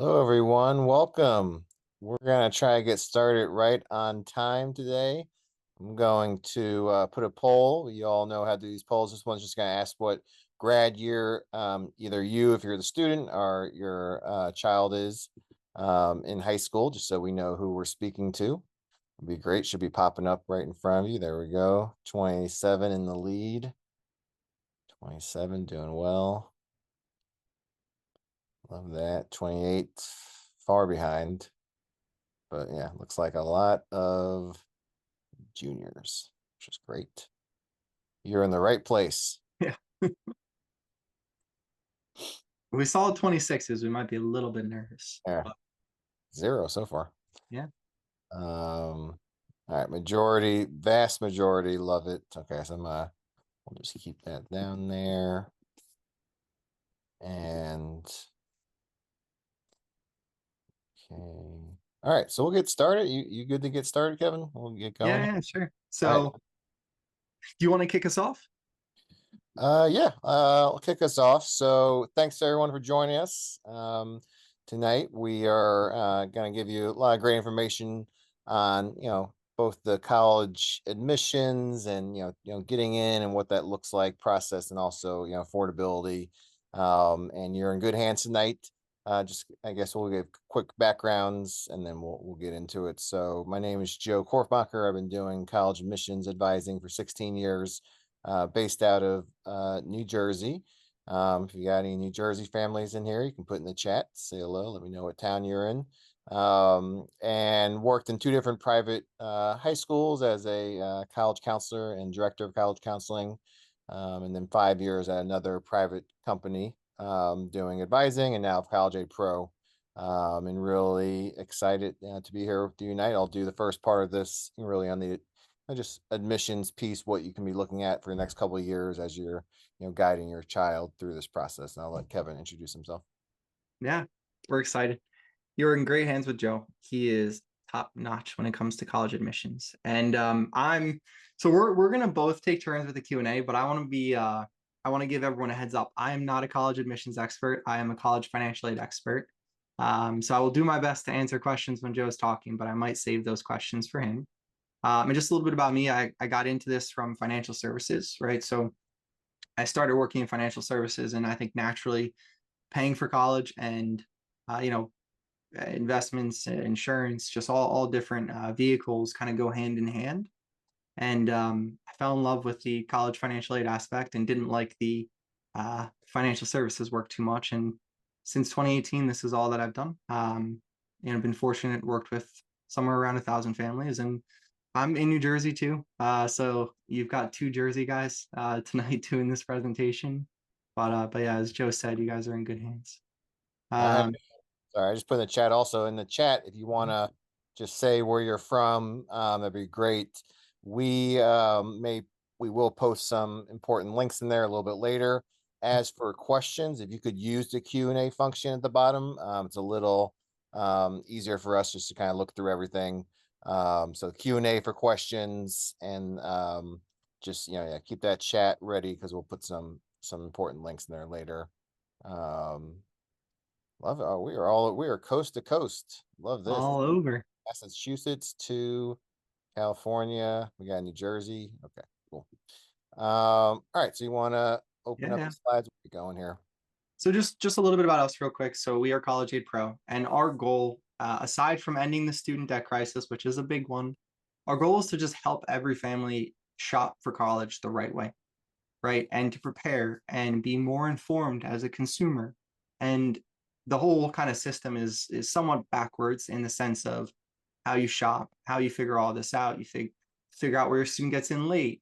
Hello, everyone. Welcome. We're going to try to get started right on time today. I'm going to put a poll. You all know how to do these polls. This one's just going to ask what grad year, either you, if you're the student, or your child is in high school, just so we know who we're speaking to. It'd be great. Should be popping up right in front of you. There we go. 27 in the lead. 27 doing well. Love that. 28 far behind. But yeah, looks like a lot of juniors, which is great. You're in the right place. Yeah. If we saw 26s, we might be a little bit nervous. Yeah, But zero so far. yeah. All right, majority, vast majority love it. Okay, so we'll just keep that down there. And okay. All right, so we'll get started. You good to get started, Kevin? We'll get going. Yeah, sure. All right. So, do you want to kick us off? Yeah, I'll kick us off. So thanks to everyone for joining us. Tonight we are going to give you a lot of great information on, both the college admissions and, getting in and what that looks like, process, and also, affordability. And you're in good hands tonight. Just, I guess we'll give quick backgrounds and then we'll get into it. So my name is Joe Korfmacher. I've been doing college admissions advising for 16 years, based out of New Jersey. If you got any New Jersey families in here, you can put in the chat, say hello, let me know what town you're in. And worked in two different private high schools as a college counselor and director of college counseling. And then 5 years at another private company doing advising, and now College Aid Pro. And really excited to be here with you tonight. I'll do the first part of this really on the just admissions piece, what you can be looking at for the next couple of years as you're, guiding your child through this process. And I'll let Kevin introduce himself. Yeah, we're excited. You're in great hands with Joe. He is top notch when it comes to college admissions. And I'm so we're gonna both take turns with the Q&A, but I want to give everyone a heads up. I am not a college admissions expert. I am a college financial aid expert. So I will do my best to answer questions when Joe's talking, but I might save those questions for him. And just a little bit about me, I got into this from financial services, right? So I started working in financial services, and I think naturally paying for college and you know investments, insurance, just all different vehicles kind of go hand in hand. And I fell in love with the college financial aid aspect and didn't like the financial services work too much. And since 2018, this is all that I've done. I've been fortunate, worked with somewhere around 1,000 families, and I'm in New Jersey too. So you've got two Jersey guys tonight doing this presentation. But yeah, as Joe said, you guys are in good hands. I had, Um, sorry, I just put in the chat also in the chat. If you want to just say where you're from, that'd be great. We we will post some important links in there a little bit later. As for questions, if you could use the Q&A function at the bottom, it's a little easier for us just to kind of look through everything. So Q&A for questions, and just yeah, keep that chat ready because we'll put some important links in there later. Um, Love it. Oh, we are coast to coast. Love this. all over. Massachusetts to California. We got New Jersey. Okay, cool. All right. So you want to open Yeah, up yeah. the slides? We going here. So just a little bit about us real quick. So we are College Aid Pro, and our goal, aside from ending the student debt crisis, which is a big one, our goal is to just help every family shop for college the right way, right? And to prepare and be more informed as a consumer. And the whole kind of system is somewhat backwards in the sense of how you shop, how you figure all this out. You figure out where your student gets in late.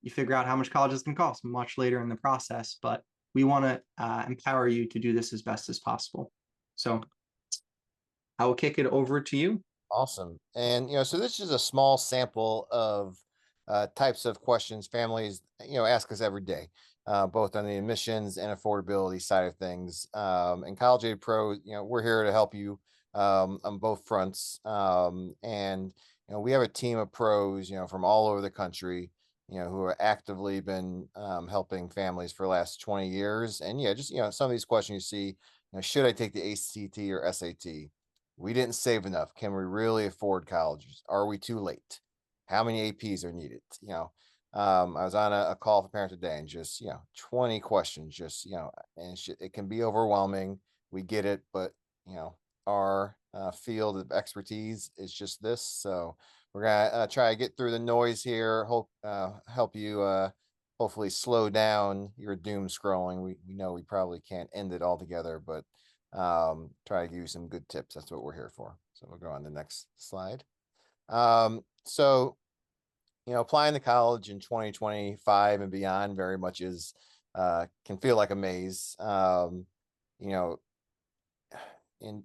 You figure out how much colleges can cost much later in the process, but we want to empower you to do this as best as possible. So I will kick it over to you. Awesome. And so this is a small sample of types of questions families ask us every day, both on the admissions and affordability side of things. And College Aid Pro, we're here to help you on both fronts. And we have a team of pros, from all over the country, who are actively been helping families for the last 20 years. And yeah, just some of these questions you see should I take the ACT or SAT? We didn't save enough. Can we really afford colleges? Are we too late? How many APs are needed? I was on a call for parent today, and just 20 questions, just and it can be overwhelming. We get it, but our field of expertise is just this. So we're gonna try to get through the noise here. Hope help you hopefully slow down your doom scrolling. We know we probably can't end it altogether, but try to give you some good tips. That's what we're here for. So we'll go on the next slide. So applying to college in 2025 and beyond very much is can feel like a maze. You know, and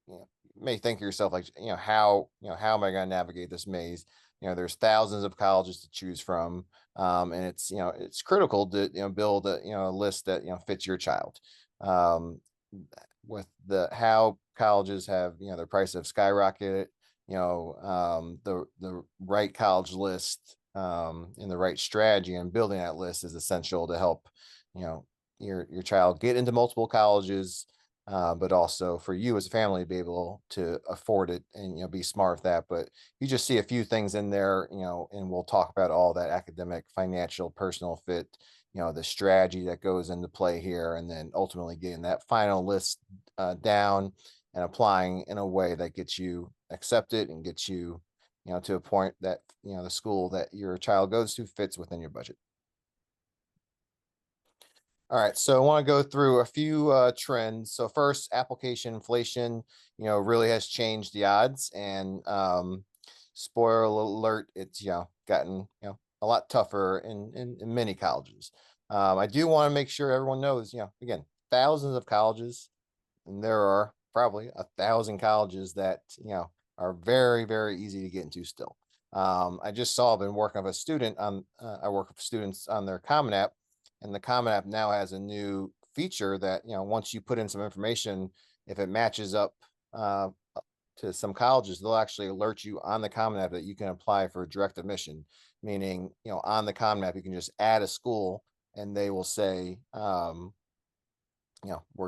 you may think to yourself, like, how am I going to navigate this maze? There's thousands of colleges to choose from, and it's critical to build a list that fits your child. Um, with the how colleges have their price have skyrocketed, the right college list and the right strategy and building that list is essential to help you know your child get into multiple colleges, but also for you as a family to be able to afford it and be smart with that. But you just see a few things in there, and we'll talk about all that: academic, financial, personal fit, the strategy that goes into play here, and then ultimately getting that final list down and applying in a way that gets you accepted and gets you to a point that the school that your child goes to fits within your budget. All right, so I want to go through a few trends. So first, application inflation, really has changed the odds, and spoiler alert, it's gotten a lot tougher in many colleges. I do want to make sure everyone knows, again, thousands of colleges, and there are probably 1,000 colleges that are very, very easy to get into still. I just saw, I've been working with a student on I work with students on their Common App, and the Common App now has a new feature that once you put in some information, if it matches up to some colleges, they'll actually alert you on the Common App that you can apply for direct admission. Meaning, on the Common App, you can just add a school, and they will say, we're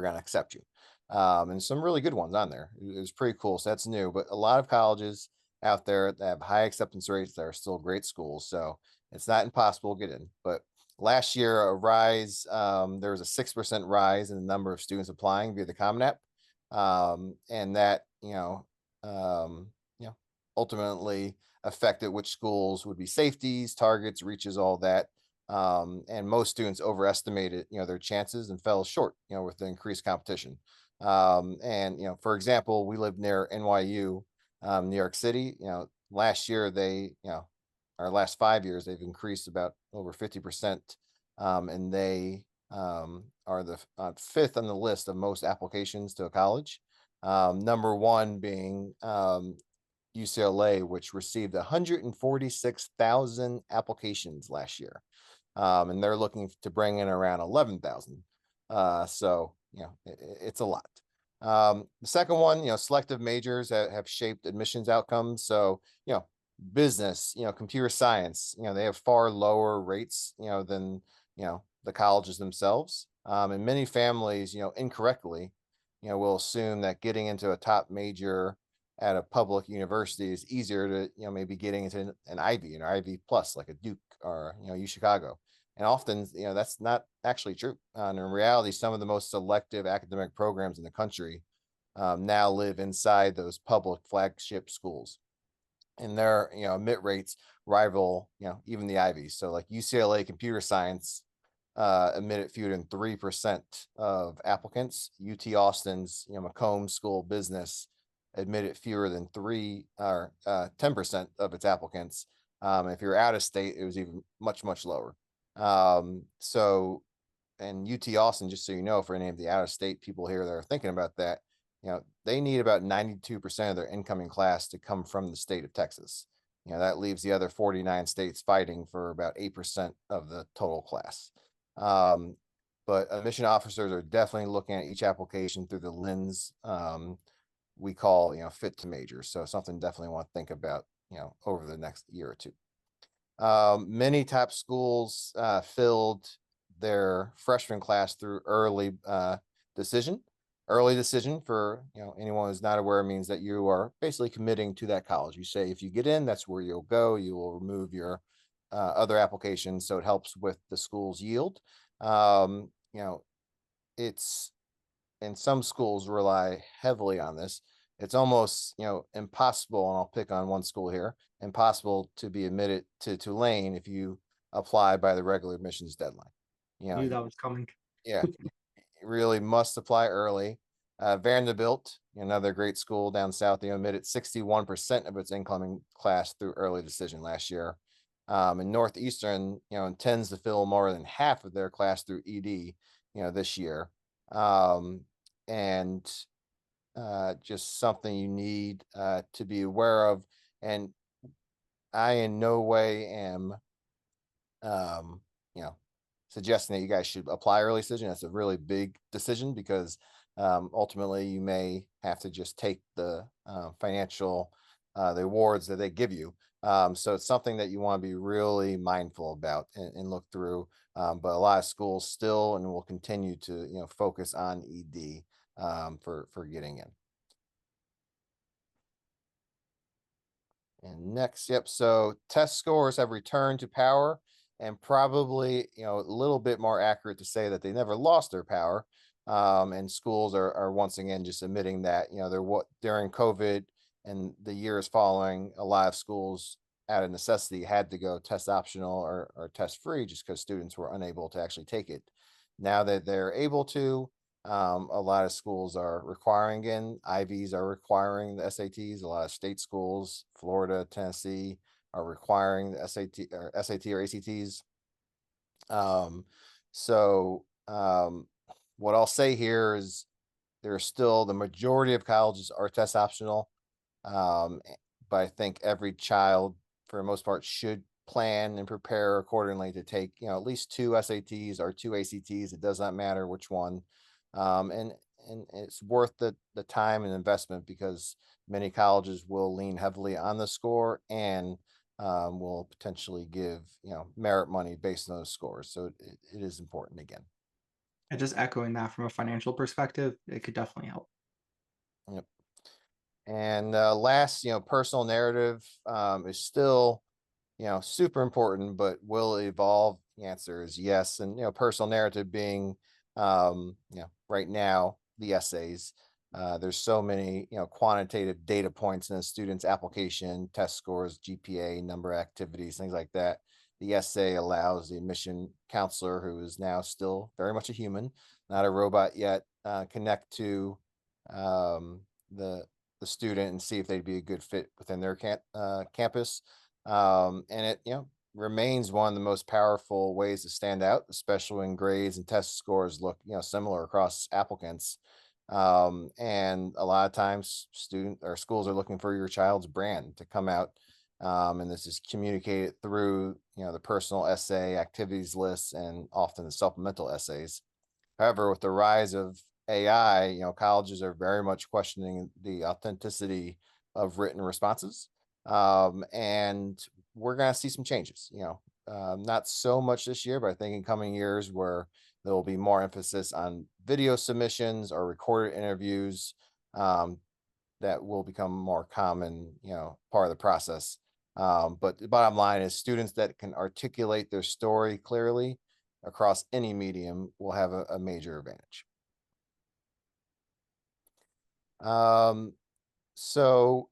going to accept you. And some really good ones on there. It was pretty cool. So that's new, but a lot of colleges out there that have high acceptance rates that are still great schools. So it's not impossible to get in. But last year, there was a 6% rise in the number of students applying via the Common App. And that, ultimately affected which schools would be safeties, targets, reaches, all that. And most students overestimated their chances and fell short with the increased competition. And for example, we live near NYU, New York City. Last year our last 5 years they've increased about over 50%, and they are the fifth on the list of most applications to a college. Number one being UCLA, which received 146,000 applications last year, and they're looking to bring in around 11,000. So it's a lot. The second one, selective majors have shaped admissions outcomes. So business, computer science, they have far lower rates, than the colleges themselves. And many families, incorrectly, will assume that getting into a top major at a public university is easier to maybe getting into an Ivy, Plus, like a Duke or U Chicago. And often that's not actually true. And in reality, some of the most selective academic programs in the country now live inside those public flagship schools, and their admit rates rival even the Ivies. So like UCLA computer science admitted fewer than 3% of applicants. UT Austin's Macomb School of Business admitted fewer than 10% of its applicants. If you're out of state, it was even much lower. So, and UT Austin, just so you know, for any of the out of state people here that are thinking about that, they need about 92% of their incoming class to come from the state of Texas. That leaves the other 49 states fighting for about 8% of the total class. But admission officers are definitely looking at each application through the lens we call fit to major. So something definitely want to think about over the next year or two. Many top schools filled their freshman class through early decision. Early decision, for anyone who's not aware, means that you are basically committing to that college. You say if you get in, that's where you'll go. You will remove your other applications, so it helps with the school's yield. You know, it's and some schools rely heavily on this. It's almost impossible, and I'll pick on one school here, impossible to be admitted to Tulane if you apply by the regular admissions deadline. You know, Knew that was coming. yeah, really must apply early. Vanderbilt, another great school down south, they omitted 61% of its incoming class through early decision last year. And Northeastern, intends to fill more than half of their class through ED, this year. Um, and just something you need to be aware of. And I in no way am um, you know, suggesting that you guys should apply early decision. That's a really big decision because ultimately you may have to just take the financial the awards that they give you. So it's something that you want to be really mindful about and look through. But a lot of schools still and will continue to focus on ED for getting in. And next, yep. So test scores have returned to power, and probably, a little bit more accurate to say that they never lost their power. And schools are once again just admitting that, they're what during COVID and the years following, a lot of schools out of necessity had to go test optional or test free just because students were unable to actually take it. Now that they're able to, a lot of schools are requiring in IVs are requiring the SATs. A lot of state schools, Florida, Tennessee, are requiring the SAT or ACTs. Um, so what I'll say here is there's still the majority of colleges are test optional. But I think every child, for the most part, should plan and prepare accordingly to take, at least two SATs or two ACTs. It does not matter which one. And it's worth the time and investment because many colleges will lean heavily on the score and will potentially give, merit money based on those scores. So it is important again. And just echoing that from a financial perspective, it could definitely help. Yep. And last, personal narrative is still, super important, but will it evolve? The answer is yes. And, personal narrative being, right now, the essays. There's so many, quantitative data points in a student's application, test scores, GPA, number of activities, things like that. The essay allows the admission counselor, who is now still very much a human, not a robot yet, connect to the student and see if they'd be a good fit within their campus. And it remains one of the most powerful ways to stand out, especially when grades and test scores look similar across applicants. And a lot of times, student or schools are looking for your child's brand to come out. And this is communicated through the personal essay, activities lists, and often the supplemental essays. However, with the rise of AI, colleges are very much questioning the authenticity of written responses. And we're going to see some changes, not so much this year, but I think in coming years where there will be more emphasis on video submissions or recorded interviews that will become more common, part of the process. But the bottom line is students that can articulate their story clearly across any medium will have a major advantage. Um, so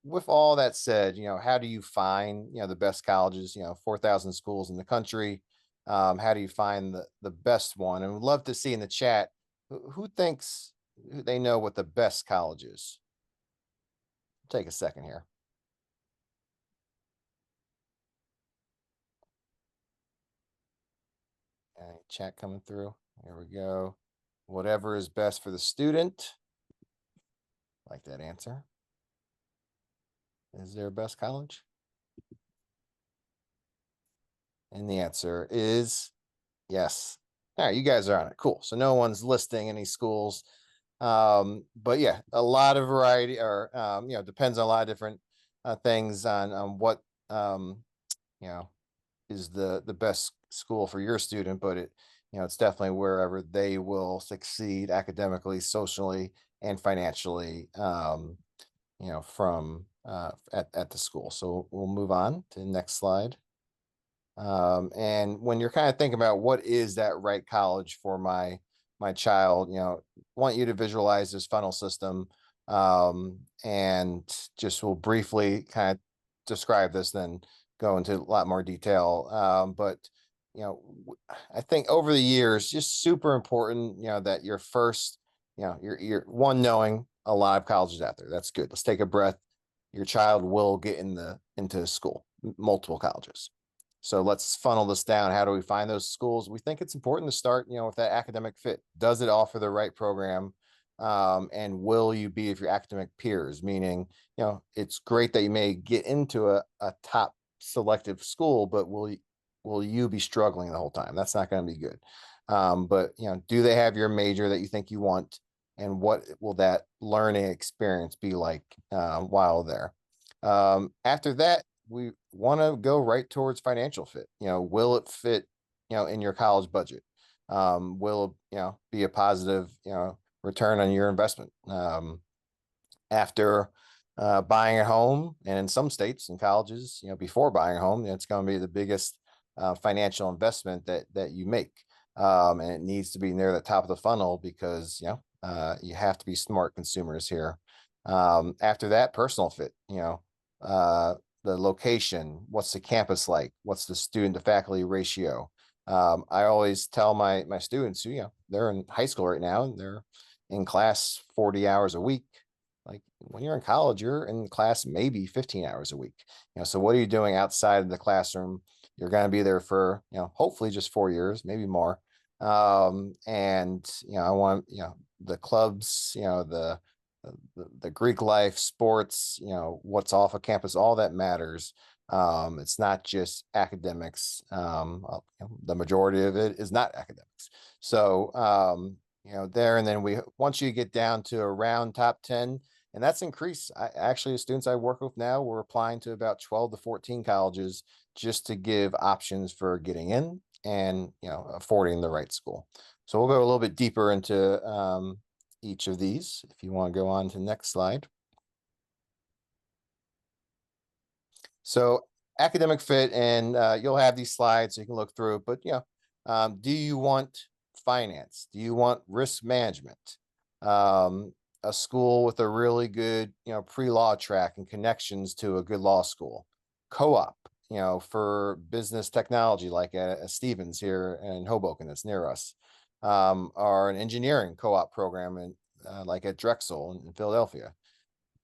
with all that said, how do you find, the best colleges, 4,000 schools in the country? How do you find the best one? And we'd love to see in the chat who thinks they know what the best college is. Take a second here. Okay, chat coming through. Here we go. Whatever is best for the student. Like that answer. Is there a best college? And the answer is yes. All right, you guys are on it. Cool. So no one's listing any schools. But yeah, a lot of variety or depends on a lot of different things on what you know is the best school for your student, but it's definitely wherever they will succeed academically, socially, and financially, from at the school. So we'll move on to the next slide. And when you're kind of thinking about what is that right college for my child, want you to visualize this funnel system, and just will briefly kind of describe this, then go into a lot more detail. But I think over the years, just super important, that your first, you're one, knowing a lot of colleges out there. That's good. Let's take a breath. Your child will get into school, multiple colleges. So let's funnel this down. How do we find those schools? We think it's important to start, with that academic fit. Does it offer the right program? And will you be with your academic peers? Meaning, it's great that you may get into a top selective school, but will you be struggling the whole time? That's not going to be good. But do they have your major that you think you want? And what will that learning experience be like while there? After that, we want to go right towards financial fit. Will it fit, in your college budget? Will be a positive, return on your investment? After buying a home, and in some states and colleges, before buying a home, it's going to be the biggest financial investment that you make. And it needs to be near the top of the funnel, because you have to be smart consumers here. After that, personal fit. Uh, the location, what's the campus like, what's the student to faculty ratio. I always tell my students who, they're in high school right now, and they're in class 40 hours a week. Like, when you're in college, you're in class maybe 15 hours a week. So what are you doing outside of the classroom? You're going to be there for, hopefully just 4 years, maybe more. And I want, the clubs, the Greek life, sports, what's off of campus, all that matters. It's not just academics. The majority of it is not academics. So, there, and then once you get down to around top 10, and that's increased. Actually, the students I work with now, we're applying to about 12 to 14 colleges, just to give options for getting in, and, affording the right school. So we'll go a little bit deeper into each of these. If you want to go on to the next slide. So academic fit, and you'll have these slides so you can look through it. But do you want finance? Do you want risk management? A school with a really good, pre-law track and connections to a good law school. Co-op, for business technology, like a Stevens here in Hoboken that's near us. Or an engineering co-op program like at Drexel in Philadelphia.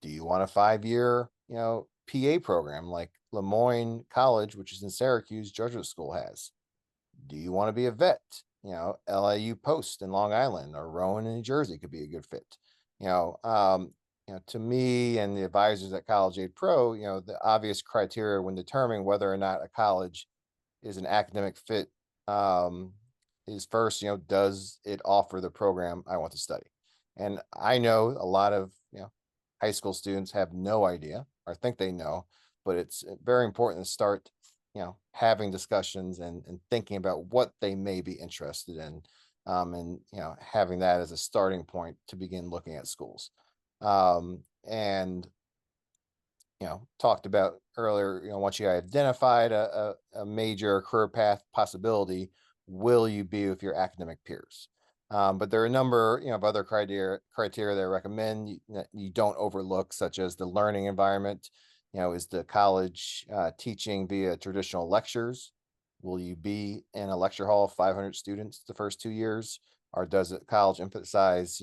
Do you want a 5-year, PA program like Lemoyne College, which is in Syracuse, Jesuit School has? Do you want to be a vet? LIU Post in Long Island, or Rowan in New Jersey could be a good fit. To me and the advisors at College Aid Pro, the obvious criteria when determining whether or not a college is an academic fit, is first, does it offer the program I want to study? And I know a lot of, high school students have no idea, or think they know, but it's very important to start, having discussions, and thinking about what they may be interested in, and, having that as a starting point to begin looking at schools. And talked about earlier, once you identified a major career path possibility, will you be with your academic peers? But there are a number, of other criteria that I recommend that you don't overlook, such as the learning environment. Is the college teaching via traditional lectures? Will you be in a lecture hall of 500 students the first 2 years, or does the college emphasize,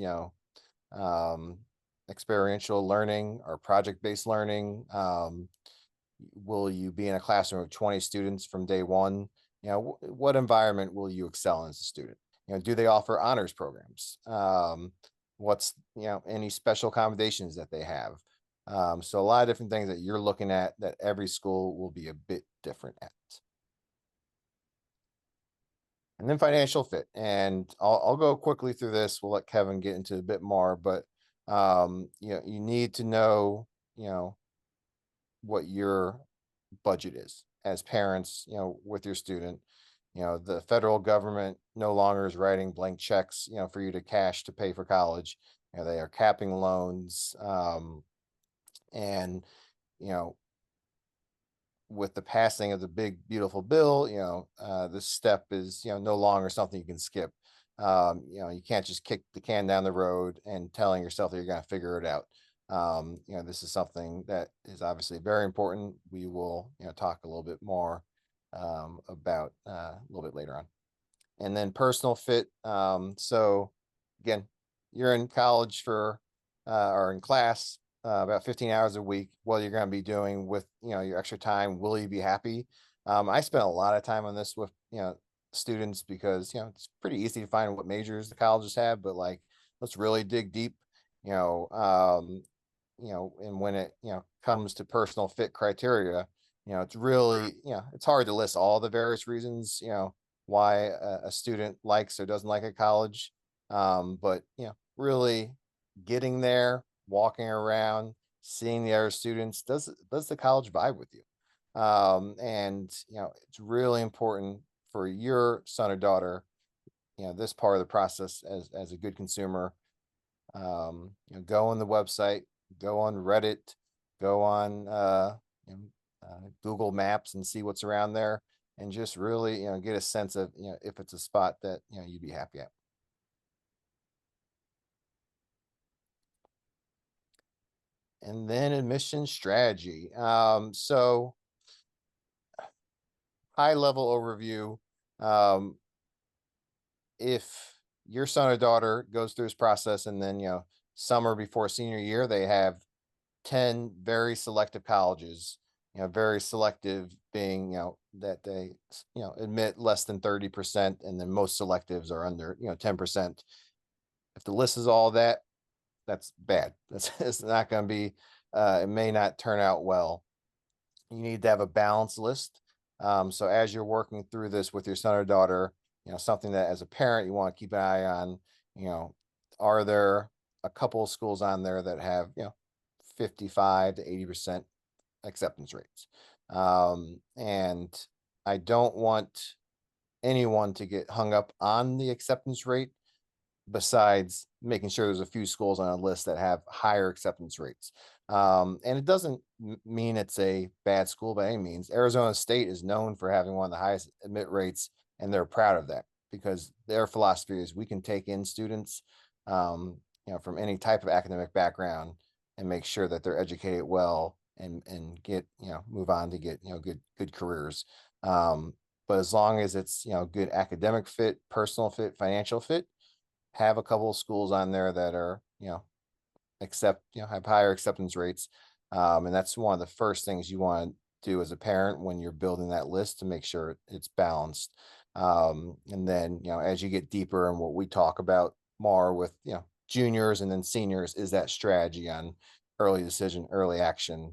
um, experiential learning or project-based learning? Will you be in a classroom of 20 students from day one? What environment will you excel in as a student? Do they offer honors programs? What's, any special accommodations that they have? So a lot of different things that you're looking at that every school will be a bit different at. And then financial fit. And I'll go quickly through this. We'll let Kevin get into a bit more, but you need to know, what your budget is as parents, with your student. The federal government no longer is writing blank checks, for you to cash to pay for college. They are capping loans. And, you know, with the passing of the big beautiful bill, this step is, no longer something you can skip. You can't just kick the can down the road and telling yourself that you're going to figure it out. This is something that is obviously very important. We will, talk a little bit more about a little bit later on. And then personal fit. So again, you're in college for or in class about 15 hours a week. What you're going to be doing with your extra time? Will you be happy? I spent a lot of time on this with students because it's pretty easy to find what majors the colleges have, but like let's really dig deep. You know, um, and when it comes to personal fit criteria, it's really it's hard to list all the various reasons why a student likes or doesn't like a college. But really getting there, walking around, seeing the other students, does the college vibe with you? And it's really important for your son or daughter, this part of the process as a good consumer. Go on the website, go on Reddit, go on Google Maps and see what's around there, and just really get a sense of if it's a spot that you'd be happy at. And then admission strategy. So high level overview. Um, if your son or daughter goes through this process and then summer before senior year, they have 10 very selective colleges, very selective being, that they, admit less than 30%, and then most selectives are under, 10%. If the list is all that, that's bad. That's it's not going to be, it may not turn out well. You need to have a balanced list. So as you're working through this with your son or daughter, something that as a parent you want to keep an eye on, you know, are there a couple of schools on there that have, 55 to 80% acceptance rates? And I don't want anyone to get hung up on the acceptance rate, besides making sure there's a few schools on a list that have higher acceptance rates. And it doesn't mean it's a bad school by any means. Arizona State is known for having one of the highest admit rates, and they're proud of that because their philosophy is we can take in students, from any type of academic background and make sure that they're educated well and get move on to get good careers. But as long as it's good academic fit, personal fit, financial fit, have a couple of schools on there that are, have higher acceptance rates. And that's one of the first things you want to do as a parent when you're building that list to make sure it's balanced. And then, as you get deeper and what we talk about more with, juniors and then seniors is that strategy on early decision, early action,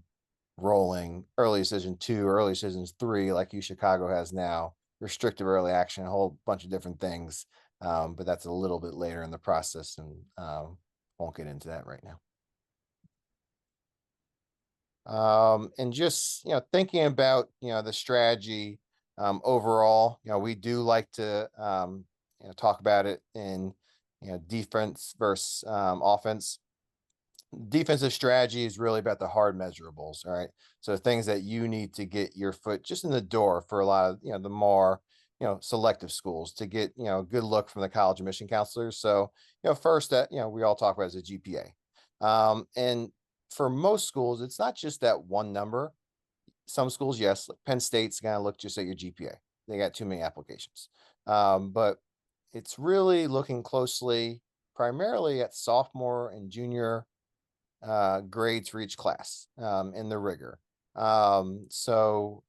rolling, early decision two, early decisions three, like U Chicago has now, restrictive early action, a whole bunch of different things. But that's a little bit later in the process, and won't get into that right now. And just thinking about the strategy overall, we do like to talk about it in defense versus offense. Defensive strategy is really about the hard measurables, all right? So things that you need to get your foot just in the door for a lot of the more selective schools to get a good look from the college admission counselors. So first that we all talk about is a GPA. And for most schools it's not just that one number. Some schools, yes, like Penn State's gonna look just at your GPA. They got too many applications. But it's really looking closely primarily at sophomore and junior grades for each class in the rigor. So,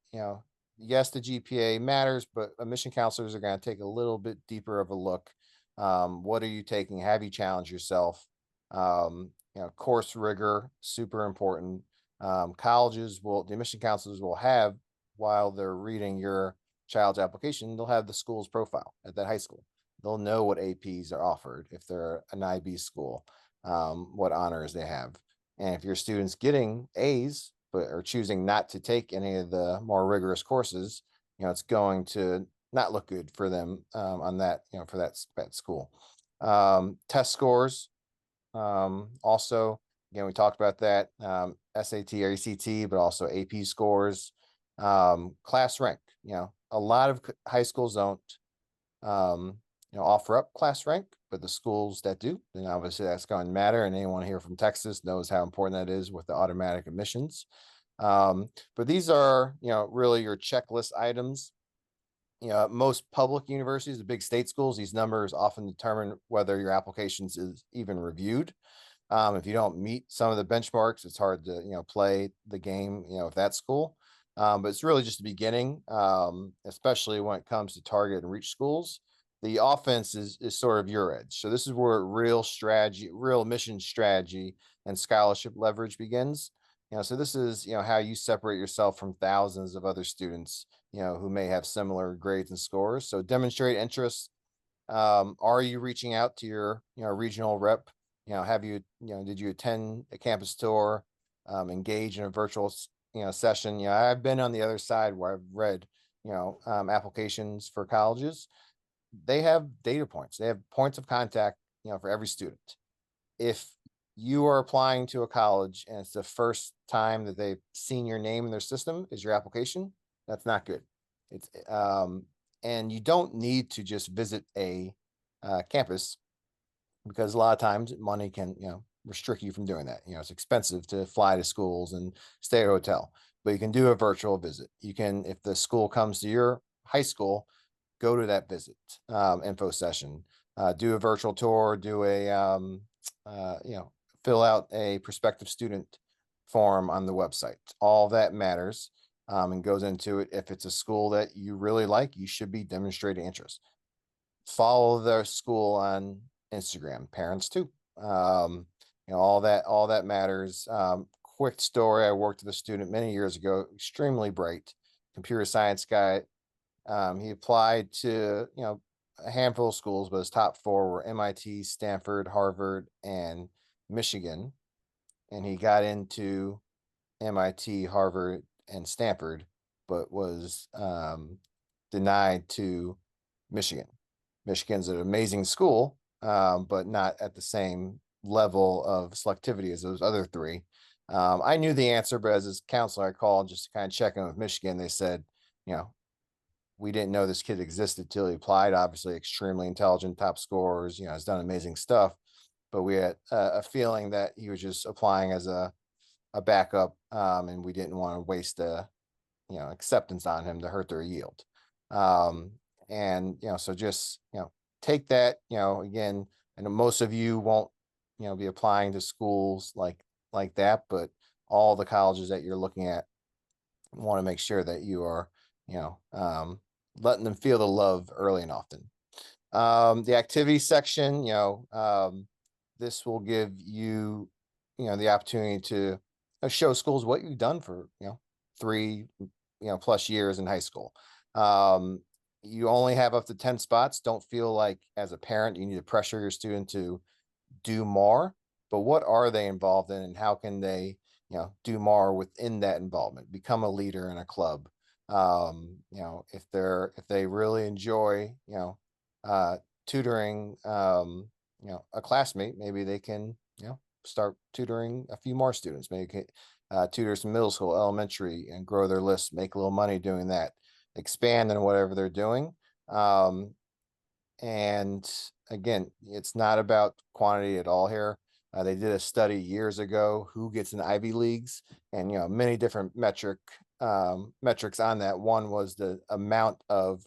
yes, the GPA matters, but admission counselors are going to take a little bit deeper of a look. What are you taking? Have you challenged yourself? Course rigor, super important. The admission counselors will have, while they're reading your child's application, they'll have the school's profile at that high school. They'll know what APs are offered if they're an IB school, what honors they have. And if your student's getting A's but are choosing not to take any of the more rigorous courses, it's going to not look good for them on that, for that school. Test scores, also, again, we talked about that, SAT or ACT, but also AP scores, class rank. A lot of high schools don't, offer up class rank, but the schools that do, then obviously that's going to matter. And anyone here from Texas knows how important that is with the automatic admissions. But these are, really your checklist items. Most public universities, the big state schools, these numbers often determine whether your applications is even reviewed. If you don't meet some of the benchmarks, it's hard to, play the game, with that school. But it's really just the beginning, especially when it comes to target and reach schools. The offense is sort of your edge. So this is where real strategy, real mission strategy, and scholarship leverage begins. So this is, how you separate yourself from thousands of other students, who may have similar grades and scores. So demonstrate interest. Are you reaching out to your, regional rep? Have you, did you attend a campus tour, engage in a virtual, session? I've been on the other side where I've read, applications for colleges. They have data points. They have points of contact, for every student. If you are applying to a college and it's the first time that they've seen your name in their system is your application, that's not good. It's and you don't need to just visit a campus, because a lot of times money can, restrict you from doing that. It's expensive to fly to schools and stay at a hotel, but you can do a virtual visit. You can, if the school comes to your high school, go to that visit, info session, do a virtual tour, do a, fill out a prospective student form on the website. All that matters, and goes into it. If it's a school that you really like, you should be demonstrating interest. Follow their school on Instagram, parents too. All that matters. Quick story: I worked with a student many years ago, extremely bright computer science guy. He applied to, a handful of schools, but his top four were MIT, Stanford, Harvard, and Michigan. And he got into MIT, Harvard, and Stanford, but was denied to Michigan. Michigan's an amazing school, but not at the same level of selectivity as those other three. I knew the answer, but as his counselor, I called just to kind of check in with Michigan. They said, we didn't know this kid existed till he applied. Obviously, extremely intelligent, top scores, has done amazing stuff. But we had a feeling that he was just applying as a backup, and we didn't want to waste acceptance on him to hurt their yield. Um, and so just take that. Again, I know most of you won't be applying to schools like that, but all the colleges that you're looking at want to make sure that you are you know letting them feel the love early and often. The activity section, this will give you, the opportunity to show schools what you've done for, 3, plus years in high school. You only have up to 10 spots. Don't feel like as a parent, you need to pressure your student to do more, but what are they involved in and how can they, do more within that involvement, become a leader in a club. If they really enjoy, uh, tutoring, a classmate, maybe they can, start tutoring a few more students, maybe tutor some middle school, elementary, and grow their list, make a little money doing that, expand in whatever they're doing. And again, it's not about quantity at all here. They did a study years ago, who gets in Ivy Leagues, and many different metrics on that. One was the amount of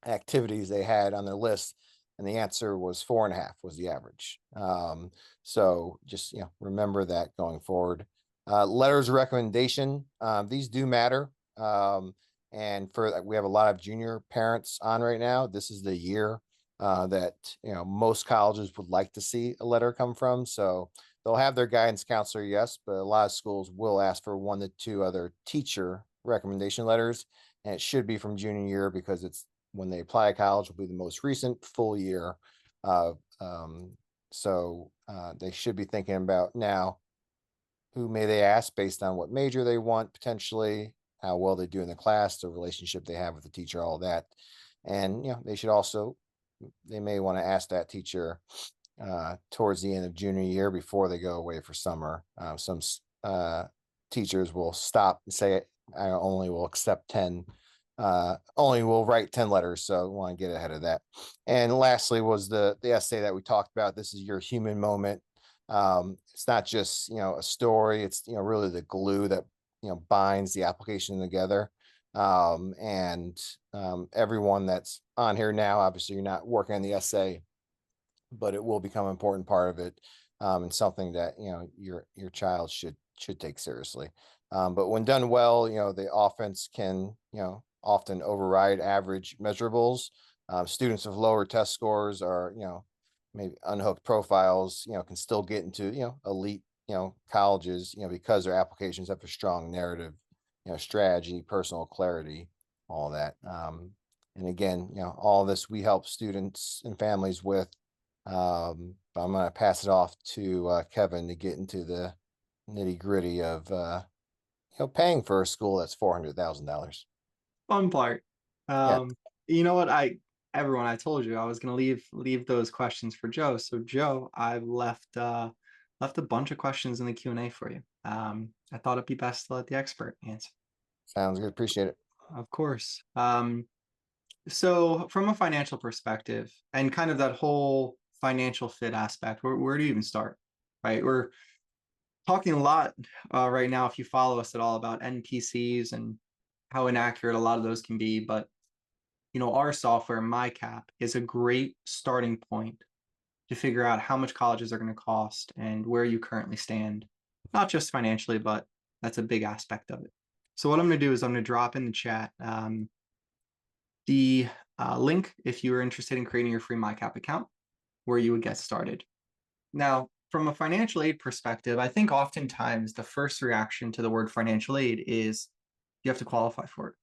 activities they had on their list, and the answer was 4.5 was the average. So just remember that going forward. Letters of recommendation, these do matter. And for we have a lot of junior parents on right now. This is the year that most colleges would like to see a letter come from. So they'll have their guidance counselor, yes, but a lot of schools will ask for 1 to 2 other teacher recommendation letters, and it should be from junior year because it's when they apply to college will be the most recent full year. Uh, they should be thinking about now who may they ask based on what major they want, potentially how well they do in the class, the relationship they have with the teacher, all that. And they should also, they may want to ask that teacher towards the end of junior year before they go away for summer. Some teachers will stop and say, I only will accept 10, only will write 10 letters. So we want to get ahead of that. And lastly was the essay that we talked about. This is your human moment. It's not just, a story. It's, really the glue that, binds the application together. And everyone that's on here now, obviously you're not working on the essay, but it will become an important part of it, and something that your child should take seriously. But when done well, the offense can often override average measurables. Students with lower test scores or maybe unhooked profiles can still get into elite colleges because their applications have a strong narrative, strategy, personal clarity, all that. And again, all this we help students and families with. But I'm going to pass it off to Kevin to get into the nitty gritty of paying for a school that's $400,000. Fun part. Yeah, Um, you know what? Everyone, I told you I was gonna leave those questions for Joe. So Joe, I've left a bunch of questions in the Q&A for you. I thought it'd be best to let the expert answer. sounds good. Appreciate it. Of course. So from a financial perspective and kind of that whole financial fit aspect, where do you even start? Right? We're talking a lot right now, if you follow us at all, about NPCs and how inaccurate a lot of those can be. But our software, MyCap, is a great starting point to figure out how much colleges are going to cost and where you currently stand, not just financially, but that's a big aspect of it. So what I'm going to do is I'm going to drop in the chat the link if you are interested in creating your free MyCap account, where you would get started. Now, from a financial aid perspective, I think oftentimes the first reaction to the word financial aid is you have to qualify for it.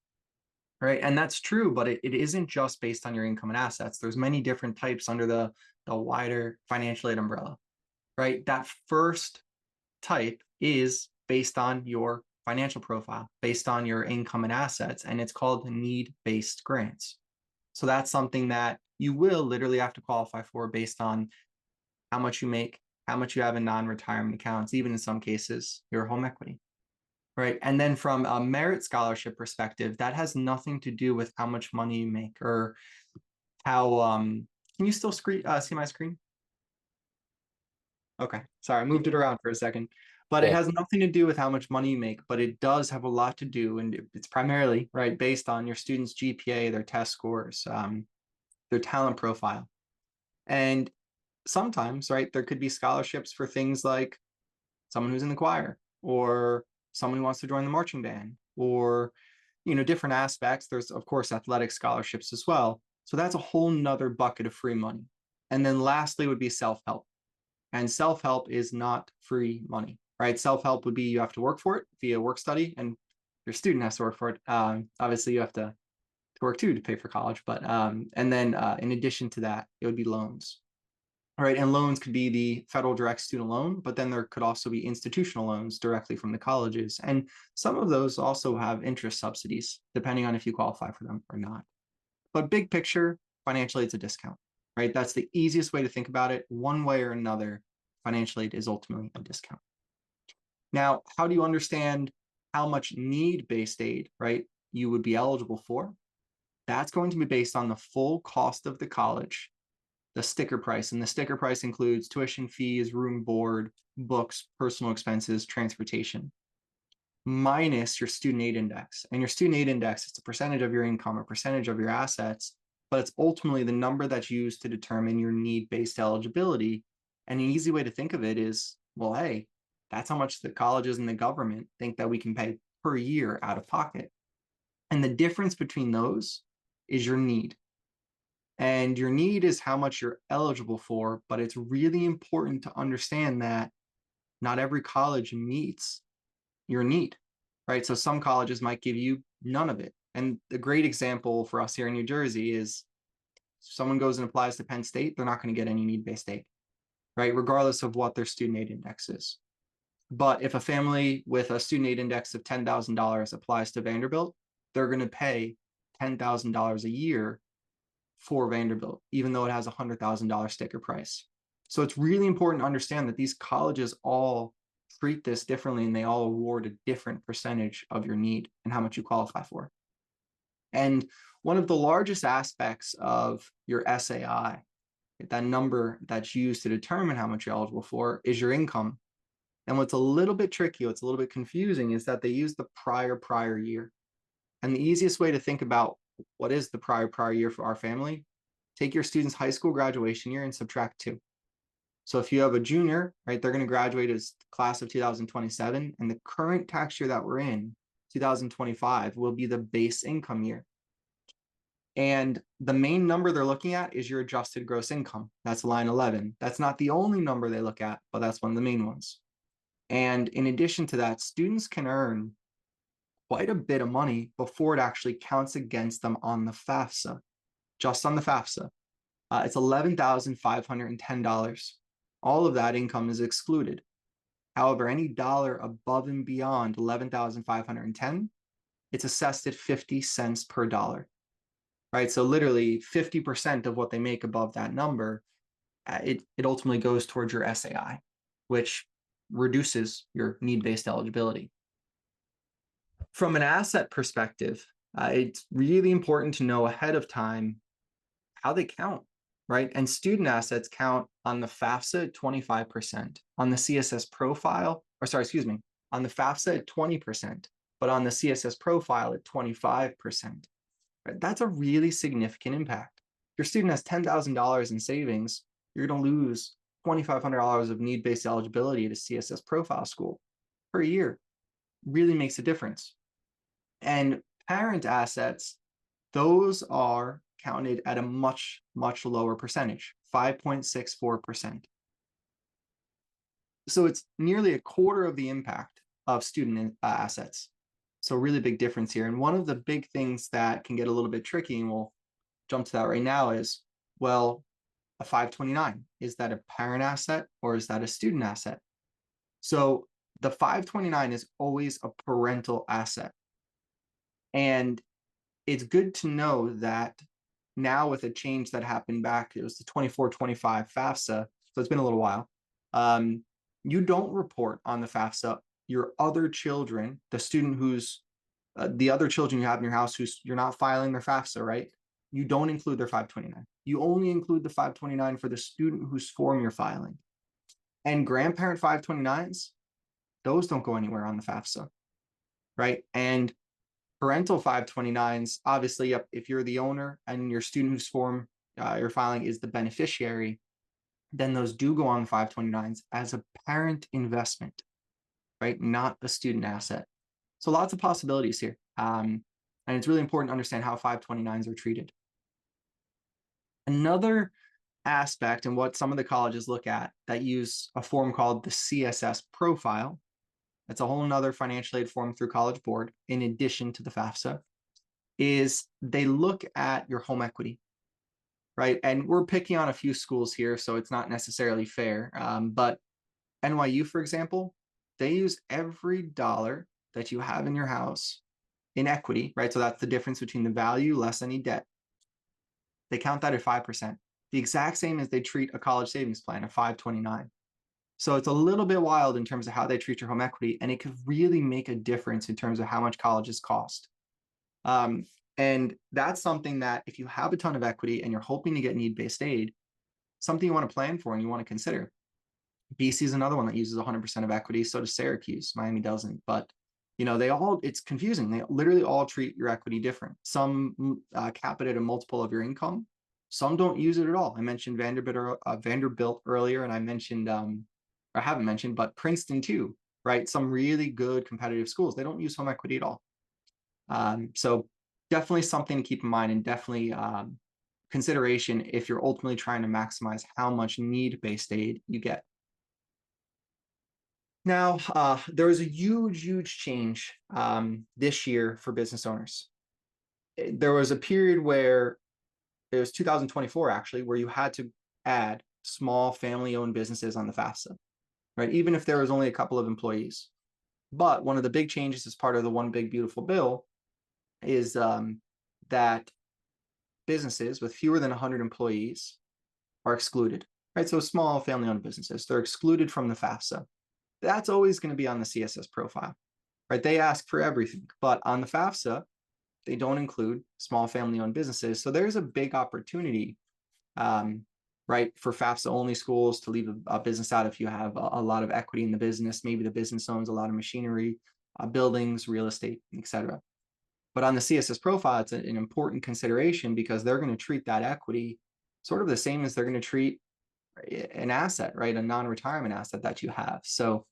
Right. And that's true, but it isn't just based on your income and assets. There's many different types under the wider financial aid umbrella. Right. That first type is based on your financial profile, based on your income and assets, and it's called need-based grants. So that's something that you will literally have to qualify for based on how much you make, how much you have in non-retirement accounts, even in some cases, your home equity. Right. And then from a merit scholarship perspective, that has nothing to do with how much money you make or how can you still see my screen? Okay. Sorry, I moved it around for a second. But it Yeah, has nothing to do with how much money you make, but it does have a lot to do, and it's primarily right based on your students' GPA, their test scores, their talent profile. And sometimes, right, there could be scholarships for things like someone who's in the choir or someone who wants to join the marching band or different aspects. There's of course athletic scholarships as well. So that's a whole nother bucket of free money. And then lastly would be self-help. And self-help is not free money, right? Self-help would be you have to work for it via work study, and your student has to work for it. Obviously you have to work too to pay for college, but and then in addition to that, it would be loans. All right, and loans could be the federal direct student loan, but then there could also be institutional loans directly from the colleges. And some of those also have interest subsidies, depending on if you qualify for them or not. But big picture, financial aid's a discount, right? That's the easiest way to think about it. One way or another, financial aid is ultimately a discount. Now, how do you understand how much need-based aid, right, you would be eligible for? That's going to be based on the full cost of the college, the sticker price, and the sticker price includes tuition fees, room board, books, personal expenses, transportation, minus your student aid index. And your student aid index is a percentage of your income, a percentage of your assets, but it's ultimately the number that's used to determine your need-based eligibility. And an easy way to think of it is, well, hey, that's how much the colleges and the government think that we can pay per year out of pocket. And the difference between those is your need. And your need is how much you're eligible for, but it's really important to understand that not every college meets your need, right? So some colleges might give you none of it. And a great example for us here in New Jersey is someone goes and applies to Penn State, they're not going to get any need-based aid, right? Regardless of what their student aid index is. But if a family with a student aid index of $10,000 applies to Vanderbilt, they're going to pay $10,000 a year for Vanderbilt, even though it has a $100,000 sticker price. So it's really important to understand that these colleges all treat this differently, and they all award a different percentage of your need and how much you qualify for. And one of the largest aspects of your SAI, that number that's used to determine how much you're eligible for, is your income. And what's a little bit tricky, what's a little bit confusing, is that they use the prior year. And the easiest way to think about what is the prior year for our family, take your student's high school graduation year and subtract 2. So if you have a junior, right, they're going to graduate as class of 2027, and the current tax year that we're in, 2025, will be the base income year. And the main number they're looking at is your adjusted gross income. That's line 11. That's not the only number they look at, but that's one of the main ones. And in addition to that, students can earn quite a bit of money before it actually counts against them on the FAFSA, just on the FAFSA. It's $11,510. All of that income is excluded. However, any dollar above and beyond 11,510, it's assessed at 50 cents per dollar, right? So literally 50% of what they make above that number, it ultimately goes towards your SAI, which reduces your need-based eligibility. From an asset perspective, it's really important to know ahead of time how they count, right? And student assets count on the FAFSA at 25%, on the CSS profile, or sorry, excuse me, on the FAFSA at 20%, but on the CSS profile at 25%. Right? That's a really significant impact. If your student has $10,000 in savings, you're going to lose $2,500 of need-based eligibility to CSS profile school per year. Really makes a difference. And parent assets, those are counted at a much, much lower percentage, 5.64%. So it's nearly a quarter of the impact of student assets. So really big difference here. And one of the big things that can get a little bit tricky, and we'll jump to that right now, is, well, a 529, is that a parent asset or is that a student asset? So the 529 is always a parental asset. And it's good to know that now, with a change that happened back, it was the 24-25 FAFSA, so it's been a little while. You don't report on the FAFSA your other children, the student who's the other children you have in your house who's you're not filing their FAFSA, right? You don't include their 529. You only include the 529 for the student whose form you're filing. And grandparent 529s, those don't go anywhere on the FAFSA, right? And parental 529s, obviously, if you're the owner and your student whose form you're filing is the beneficiary, then those do go on the 529s as a parent investment, right? Not a student asset. So lots of possibilities here. And it's really important to understand how 529s are treated. Another aspect, and what some of the colleges look at that use a form called the CSS profile, that's a whole nother financial aid form through College Board, in addition to the FAFSA, is they look at your home equity, right? And we're picking on a few schools here, so it's not necessarily fair. But NYU, for example, they use every dollar that you have in your house in equity, right? So that's the difference between the value less any debt. They count that at 5%, the exact same as they treat a college savings plan, a 529. So it's a little bit wild in terms of how they treat your home equity, and it could really make a difference in terms of how much colleges cost. And that's something that if you have a ton of equity and you're hoping to get need-based aid, something you want to plan for and you want to consider. BC is another one that uses 100% of equity. So does Syracuse. Miami doesn't. But, it's confusing. They literally all treat your equity different. Some cap it at a multiple of your income. Some don't use it at all. I mentioned Vanderbilt earlier, and I mentioned, or I haven't mentioned, but Princeton too, right? Some really good competitive schools. They don't use home equity at all. So definitely something to keep in mind, and definitely consideration if you're ultimately trying to maximize how much need-based aid you get. Now, there was a huge change this year for business owners. There was a period where it was 2024 actually, where you had to add small family-owned businesses on the FAFSA, right? Even if there was only a couple of employees. But one of the big changes as part of the One Big Beautiful Bill is that businesses with fewer than 100 employees are excluded, right? So small family-owned businesses, they're excluded from the FAFSA. That's always going to be on the CSS profile, right? They ask for everything, but on the FAFSA, they don't include small family-owned businesses. So there's a big opportunity, right, for FAFSA-only schools to leave a business out if you have a lot of equity in the business. Maybe the business owns a lot of machinery, buildings, real estate, etc. But on the CSS profile, it's an important consideration because they're going to treat that equity sort of the same as they're going to treat an asset, right? A non-retirement asset that you have. So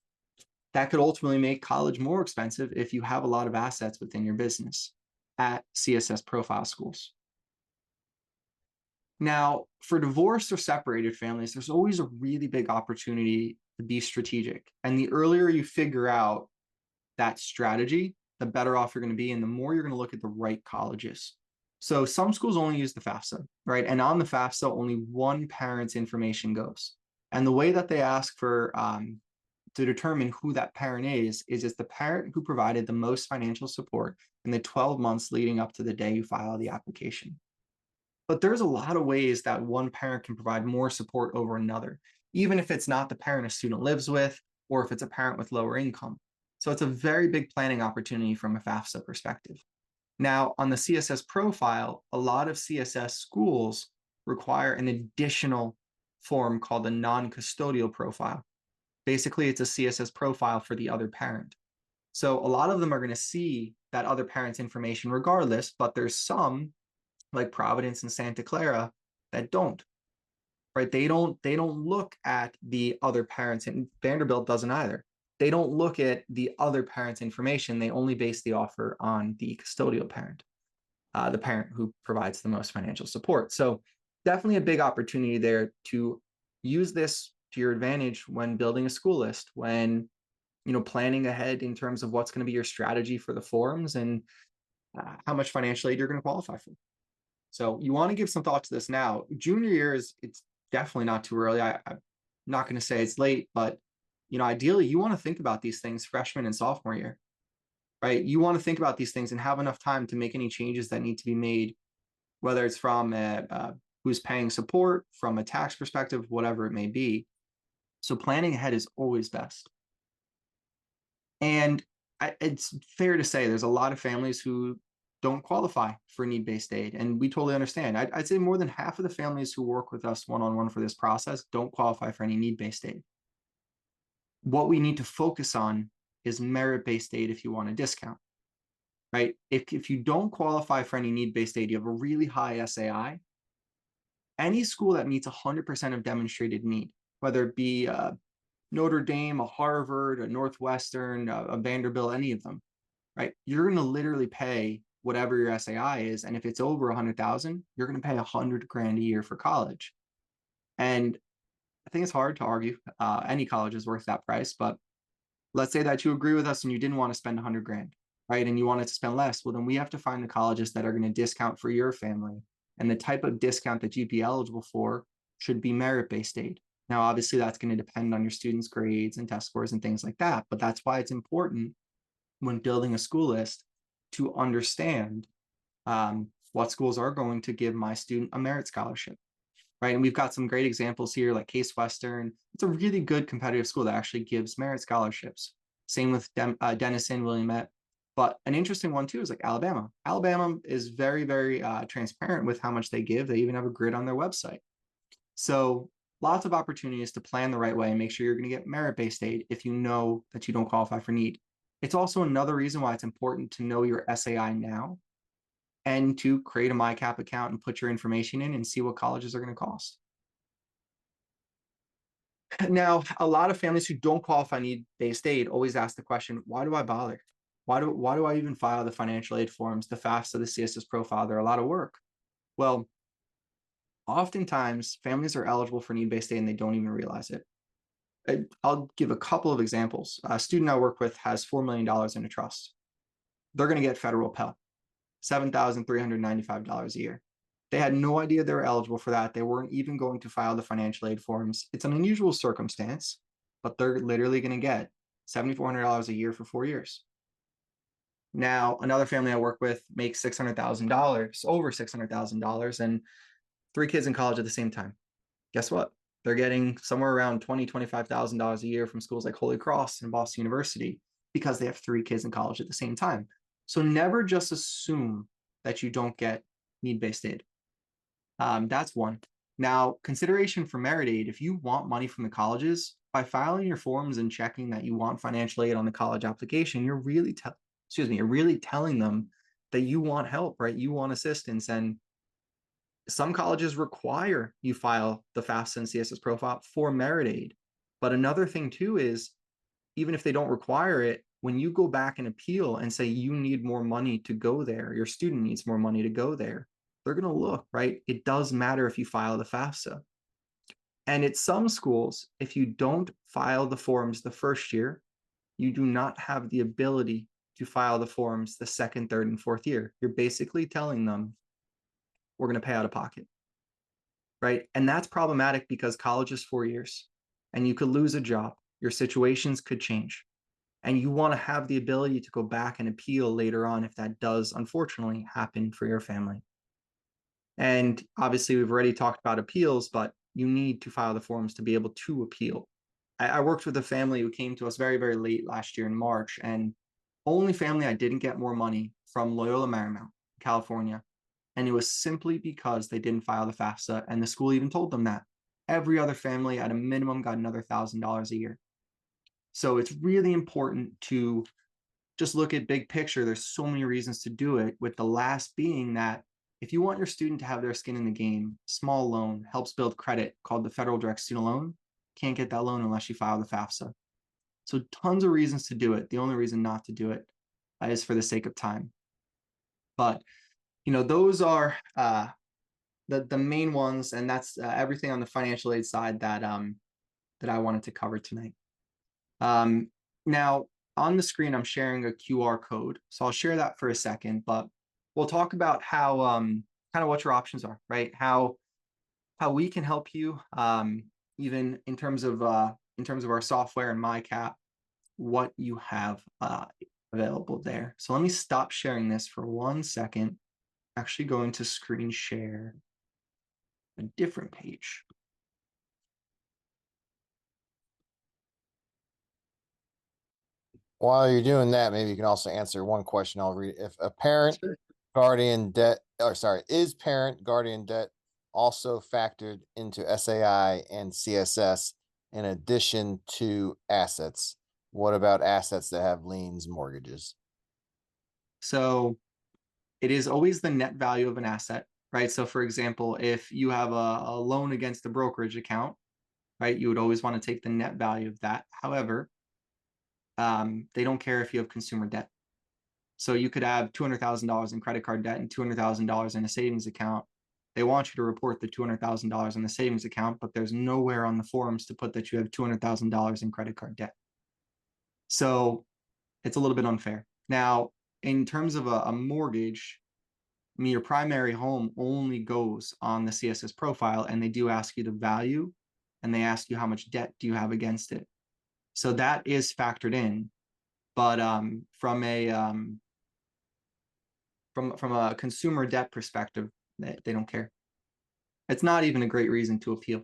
that could ultimately make college more expensive if you have a lot of assets within your business at CSS profile schools. Now, for divorced or separated families, there's always a really big opportunity to be strategic. And the earlier you figure out that strategy, the better off you're going to be, and the more you're going to look at the right colleges. So some schools only use the FAFSA, right? And on the FAFSA, only one parent's information goes. And the way that they ask for to determine who that parent is it's the parent who provided the most financial support in the 12 months leading up to the day you file the application. But there's a lot of ways that one parent can provide more support over another, even if it's not the parent a student lives with, or if it's a parent with lower income. So it's a very big planning opportunity from a FAFSA perspective. Now, on the CSS profile, a lot of CSS schools require an additional form called a non-custodial profile. Basically, it's a CSS profile for the other parent. So a lot of them are going to see that other parent's information regardless, but there's some like Providence and Santa Clara that don't, right? They don't look at the other parents, and Vanderbilt doesn't either. They don't look at the other parent's information. They only base the offer on the custodial parent, the parent who provides the most financial support. So definitely a big opportunity there to use this to your advantage when building a school list, when planning ahead in terms of what's going to be your strategy for the forms and how much financial aid you're going to qualify for. So you want to give some thought to this now. Junior year it's definitely not too early. I'm not going to say it's late, but ideally you want to think about these things freshman and sophomore year, right? You want to think about these things and have enough time to make any changes that need to be made, whether it's from who's paying support, from a tax perspective, whatever it may be. So planning ahead is always best. And it's fair to say there's a lot of families who don't qualify for need-based aid, and we totally understand. I'd say more than half of the families who work with us one-on-one for this process don't qualify for any need-based aid. What we need to focus on is merit-based aid if you want a discount, right? If you don't qualify for any need-based aid, you have a really high SAI, any school that meets 100% of demonstrated need, whether it be Notre Dame, a Harvard, a Northwestern, a Vanderbilt, any of them, right? You're going to literally pay whatever your SAI is. And if it's over 100,000, you're going to pay $100,000 a year for college. And I think it's hard to argue any college is worth that price, but let's say that you agree with us and you didn't want to spend $100,000, right? And you wanted to spend less. Well, then we have to find the colleges that are going to discount for your family. And the type of discount that you'd be eligible for should be merit-based aid. Now, obviously, that's going to depend on your students' grades and test scores and things like that. But that's why it's important when building a school list to understand what schools are going to give my student a merit scholarship, right? And we've got some great examples here, like Case Western. It's a really good competitive school that actually gives merit scholarships. Same with Denison, Williamette. But an interesting one too is like Alabama. Alabama is very, very transparent with how much they give. They even have a grid on their website. So lots of opportunities to plan the right way and make sure you're going to get merit-based aid if you know that you don't qualify for need. It's also another reason why it's important to know your SAI now and to create a MyCap account and put your information in and see what colleges are going to cost. Now, a lot of families who don't qualify need-based aid always ask the question, why do I bother? Why do I even file the financial aid forms, the FAFSA, the CSS profile? They're a lot of work. Well, oftentimes families are eligible for need-based aid and they don't even realize it. I'll give a couple of examples. A student I work with has $4 million in a trust. They're going to get federal Pell, $7,395 a year. They had no idea they were eligible for that. They weren't even going to file the financial aid forms. It's an unusual circumstance, but they're literally going to get $7,400 a year for 4 years. Now, another family I work with makes $600,000, over $600,000, and three kids in college at the same time. Guess what? They're getting somewhere around $25,000 a year from schools like Holy Cross and Boston University because they have three kids in college at the same time. So never just assume that you don't get need-based aid. That's one. Now, consideration for merit aid, if you want money from the colleges, by filing your forms and checking that you want financial aid on the college application, you're really you're really telling them that you want help, right? You want assistance. And some colleges require you file the FAFSA and CSS profile for merit aid. But another thing too is, even if they don't require it, when you go back and appeal and say you need more money to go there, your student needs more money to go there, they're going to look, right? It does matter if you file the FAFSA. And at some schools, if you don't file the forms the first year, you do not have the ability to file the forms the second, third, and fourth year. You're basically telling them, we're going to pay out of pocket, right? And that's problematic because college is 4 years and you could lose a job. Your situations could change. And you want to have the ability to go back and appeal later on if that does, unfortunately, happen for your family. And obviously, we've already talked about appeals, but you need to file the forms to be able to appeal. I worked with a family who came to us very, very late last year in March, and only family I didn't get more money from Loyola Marymount, California. And it was simply because they didn't file the FAFSA, and the school even told them that. Every other family at a minimum got another $1,000 a year. So it's really important to just look at big picture. There's so many reasons to do it, with the last being that if you want your student to have their skin in the game, small loan helps build credit called the Federal Direct Student Loan. Can't get that loan unless you file the FAFSA. So tons of reasons to do it. The only reason not to do it is for the sake of time. But those are the main ones, and that's everything on the financial aid side that I wanted to cover tonight. Now, on the screen, I'm sharing a QR code, so I'll share that for a second. But we'll talk about how kind of what your options are, right? How we can help you, even in terms of our software and MyCap, what you have available there. So let me stop sharing this for 1 second. Actually going to screen share a different page. While you're doing that, maybe you can also answer one question I'll read. If a parent Sure. guardian debt, or sorry, is parent guardian debt also factored into SAI and CSS in addition to assets? What about assets that have liens, mortgages? So it is always the net value of an asset, right? So for example, if you have a loan against a brokerage account, right, you would always want to take the net value of that. However, they don't care if you have consumer debt. So you could have $200,000 in credit card debt and $200,000 in a savings account. They want you to report the $200,000 in the savings account, but there's nowhere on the forms to put that you have $200,000 in credit card debt. So it's a little bit unfair. Now, in terms of a mortgage, I mean, your primary home only goes on the CSS profile, and they do ask you the value, and they ask you how much debt do you have against it. So that is factored in. But from a consumer debt perspective, they don't care. It's not even a great reason to appeal.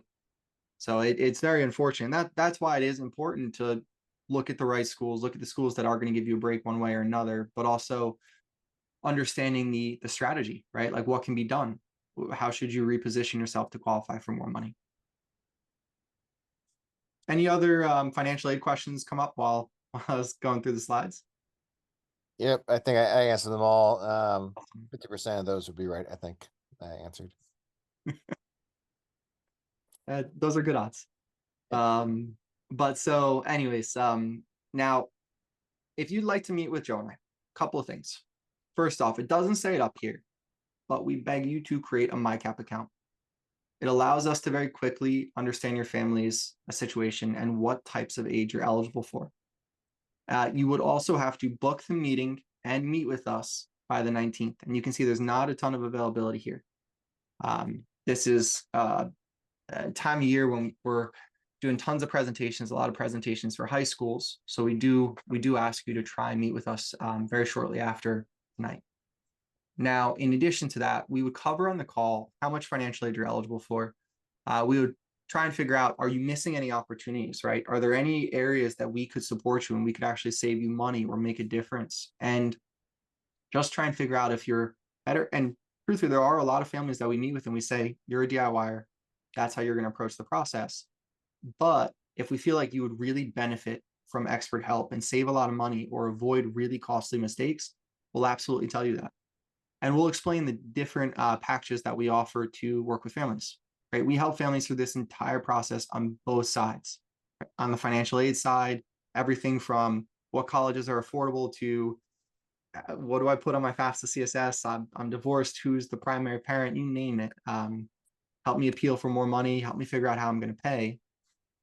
So it's very unfortunate. That's why it is important to look at the right schools, look at the schools that are going to give you a break one way or another, but also understanding the strategy, right? Like what can be done? How should you reposition yourself to qualify for more money? Any other financial aid questions come up while I was going through the slides? Yep, I think I answered them all. 50% of those would be right, I think I answered. Those are good odds. Yep. But so anyways, now if you'd like to meet with Joe and I, a couple of things. First off, it doesn't say it up here, but we beg you to create a MyCap account. It allows us to very quickly understand your family's situation and what types of aid you're eligible for. You would also have to book the meeting and meet with us by the 19th. And you can see there's not a ton of availability here. This is a time of year when we're doing tons of presentations, a lot of presentations for high schools. So we do ask you to try and meet with us very shortly after tonight. Now, in addition to that, we would cover on the call how much financial aid you're eligible for. We would try and figure out, are you missing any opportunities, right? Are there any areas that we could support you and we could actually save you money or make a difference? And just try and figure out if you're better. And truthfully, there are a lot of families that we meet with and we say, you're a DIYer. That's how you're going to approach the process. But if we feel like you would really benefit from expert help and save a lot of money or avoid really costly mistakes, we'll absolutely tell you that. And we'll explain the different packages that we offer to work with families. Right? We help families through this entire process on both sides. Right? On the financial aid side, everything from what colleges are affordable to what do I put on my FAFSA CSS? I'm divorced. Who's the primary parent? You name it. Help me appeal for more money. Help me figure out how I'm going to pay.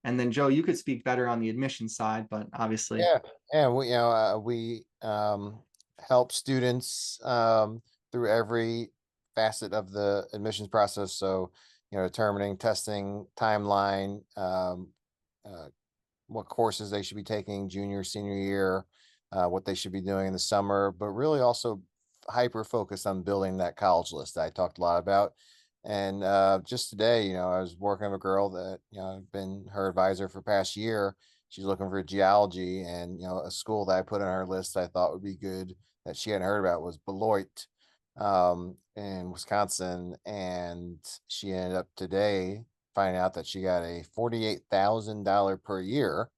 And then Joe, you could speak better on the admission side, but obviously, Yeah, yeah, we help students through every facet of the admissions process. So, determining testing timeline, uh, what courses they should be taking junior, senior year, what they should be doing in the summer, but really also hyper focused on building that college list that I talked a lot about. And just today, I was working with a girl that, I've been her advisor for past year. She's looking for geology, and a school that I put on her list I thought would be good that she hadn't heard about was Beloit in Wisconsin. And she ended up today finding out that she got a $48,000 per year.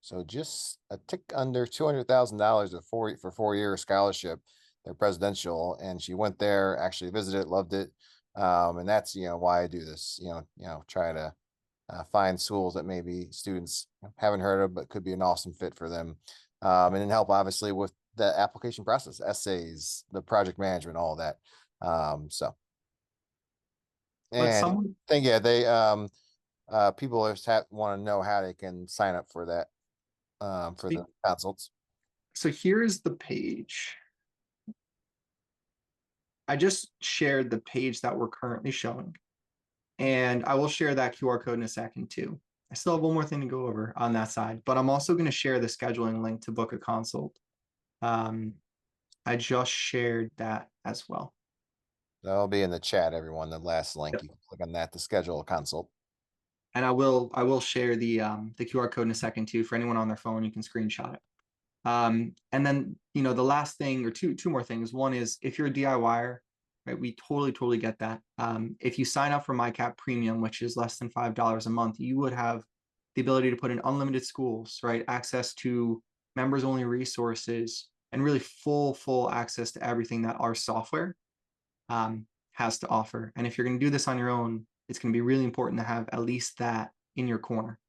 So just a tick under $200,000 for 4 year scholarship. They're presidential, and she went there, actually visited, loved it. And that's why I do this. Try to find schools that maybe students haven't heard of, but could be an awesome fit for them. And then help obviously with the application process, essays, the project management, all of that. So but and someone, I think, yeah, they people just want to know how they can sign up for that, for the consults. so here's the page. I just shared the page that we're currently showing, and I will share that QR code in a second too. I still have one more thing to go over on that side, but I'm also going to share the scheduling link to book a consult. Um, I just shared that as well. That'll be in the chat, everyone. The last link, Yep. you can click on that to schedule a consult. And I will share the QR code in a second too for anyone on their phone. You can screenshot it. And then the last thing or two more things. One is if you're a DIYer, right? We totally get that. If you sign up for MyCap Premium, which is less than $5 a month, you would have the ability to put in unlimited schools, right? Access to members only resources and really full access to everything that our software has to offer. And if you're going to do this on your own, it's going to be really important to have at least that in your corner.